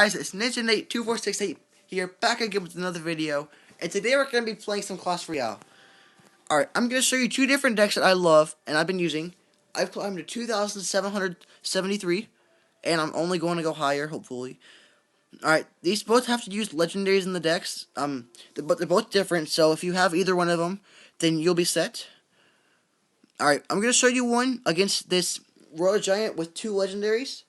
Guys, it's Ninja2468 here, back again with another video, and today we're going to be playing some Clash Royale. Alright, I'm going to show you two different decks that I love, and I've been using. I've climbed to 2,773, and I'm only going to go higher, hopefully. Alright, these both have to use legendaries in the decks, but they're both different, so if you have either one of them, then you'll be set. Alright, I'm going to show you one against this Royal Giant with two legendaries.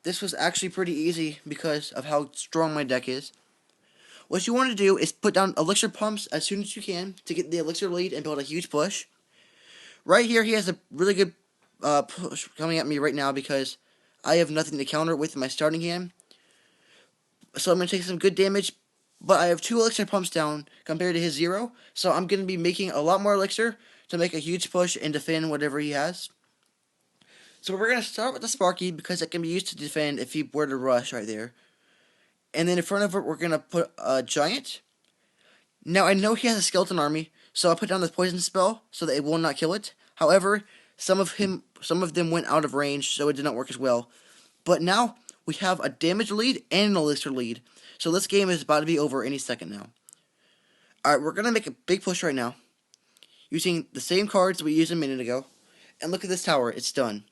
This was actually pretty easy because of how strong my deck is. What you want to do is put down elixir pumps as soon as you can to get the elixir lead and build a huge push. Right here, he has a really good push coming at me right now because I have nothing to counter with in my starting hand. So I'm going to take some good damage, but I have 2 elixir pumps down compared to his 0. So I'm going to be making a lot more elixir to make a huge push and defend whatever he has. So we're going to start with the Sparky because it can be used to defend if he were to rush right there. And then in front of it, we're going to put a Giant. Now, I know he has a Skeleton Army, so I put down the Poison Spell so that it will not kill it. However, some of them went out of range, so it did not work as well. But now, we have a damage lead and an elixir lead. So this game is about to be over any second now. Alright, we're going to make a big push right now, using the same cards we used a minute ago. And look at this tower, it's done.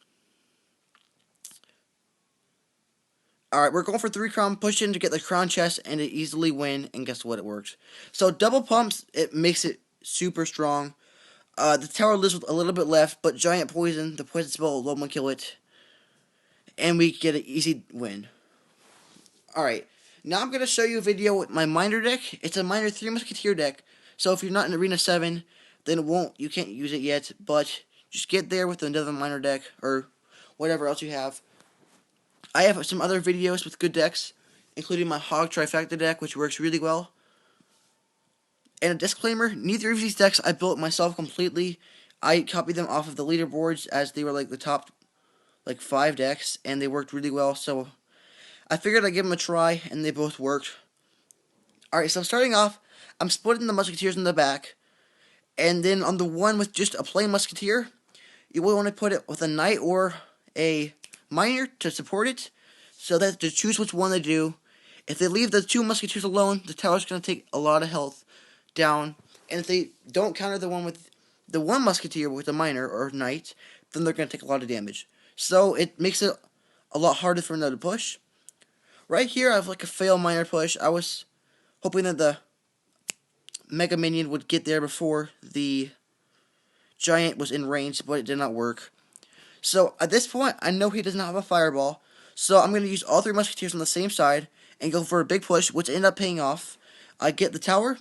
Alright, we're going for 3 crown push in to get the crown chest and to easily win, and guess what, it works. So double pumps, it makes it super strong. The tower lives with a little bit left, but giant poison, the poison spell alone will kill it. And we get an easy win. Alright, now I'm going to show you a video with my miner deck. It's a miner 3 musketeer deck, so if you're not in Arena 7, then you can't use it yet, but just get there with another miner deck, or whatever else you have. I have some other videos with good decks, including my Hog Trifecta deck, which works really well. And a disclaimer, neither of these decks I built myself completely. I copied them off of the leaderboards as they were like the top 5 decks, and they worked really well, so I figured I'd give them a try, and they both worked. Alright, so starting off, I'm splitting the musketeers in the back, and then on the one with just a plain musketeer, you will want to put it with a knight or a miner to support it, so that to choose which one they do. If they leave the 2 musketeers alone, the tower's going to take a lot of health down, and if they don't counter the one with the 1 musketeer with a miner or knight, then they're going to take a lot of damage. So it makes it a lot harder for them to push. Right here, I have like a fail miner push. I was hoping that the Mega Minion would get there before the Giant was in range, but it did not work. So, at this point, I know he does not have a fireball, so I'm going to use all 3 musketeers on the same side and go for a big push, which ended up paying off. I get the tower,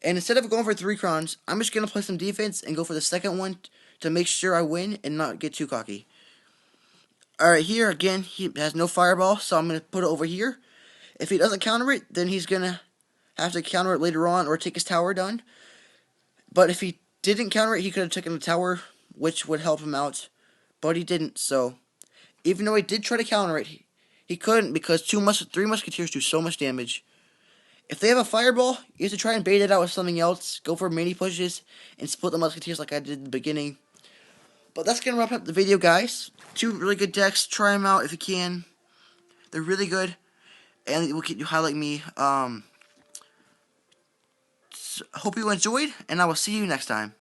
and instead of going for 3 crowns, I'm just going to play some defense and go for the second one to make sure I win and not get too cocky. Alright, here, again, he has no fireball, so I'm going to put it over here. If he doesn't counter it, then he's going to have to counter it later on or take his tower down. But if he didn't counter it, he could have taken the tower, which would help him out. But he didn't, so even though he did try to counter it, he couldn't because 3 musketeers do so much damage. If they have a fireball, you have to try and bait it out with something else, go for mini pushes, and split the musketeers like I did in the beginning. But that's going to wrap up the video, guys. 2 really good decks. Try them out if you can. They're really good, and it will get you high like me. So hope you enjoyed, and I will see you next time.